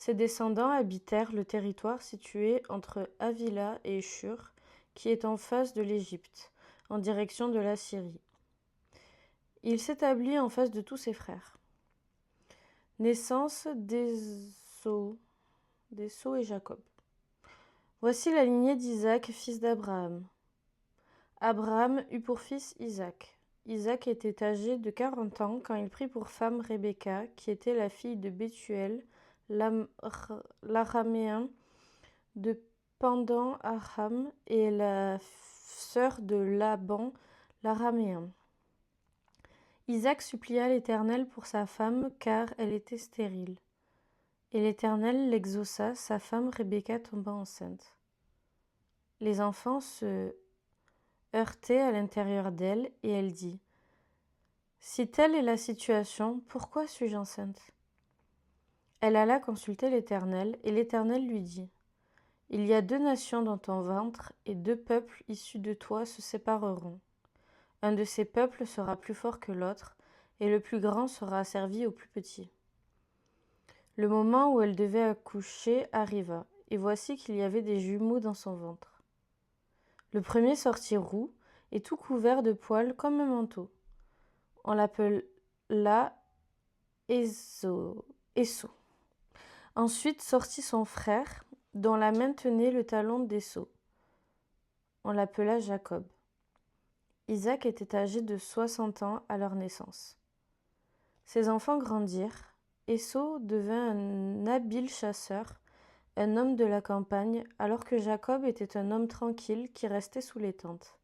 Ses descendants habitèrent le territoire situé entre Havila et Shur, qui est en face de l'Égypte, en direction de la Syrie. Il s'établit en face de tous ses frères. Naissance d'Ésau et Jacob. Voici la lignée d'Isaac, fils d'Abraham. Abraham eut pour fils Isaac. Isaac était âgé de 40 ans quand il prit pour femme Rebecca, qui était la fille de Bethuel, l'araméen de Pandan-Aram, et la sœur de Laban, l'araméen. Isaac supplia l'Éternel pour sa femme, car elle était stérile. Et l'Éternel l'exauça, sa femme Rebecca tomba enceinte. Les enfants se heurtaient à l'intérieur d'elle, et elle dit : Si telle est la situation, pourquoi suis-je enceinte ? Elle alla consulter l'Éternel, et l'Éternel lui dit : Il y a 2 nations dans ton ventre, et 2 peuples issus de toi se sépareront. Un de ces peuples sera plus fort que l'autre, et le plus grand sera asservi au plus petit. Le moment où elle devait accoucher arriva, et voici qu'il y avait des jumeaux dans son ventre. Le premier sortit roux, et tout couvert de poils comme un manteau. On l'appela Ésaü. Ensuite sortit son frère, dont la main tenait le talon d'Ésaü. On l'appela Jacob. Isaac était âgé de 60 ans à leur naissance. Ses enfants grandirent. Ésaü devint un habile chasseur, un homme de la campagne, alors que Jacob était un homme tranquille qui restait sous les tentes.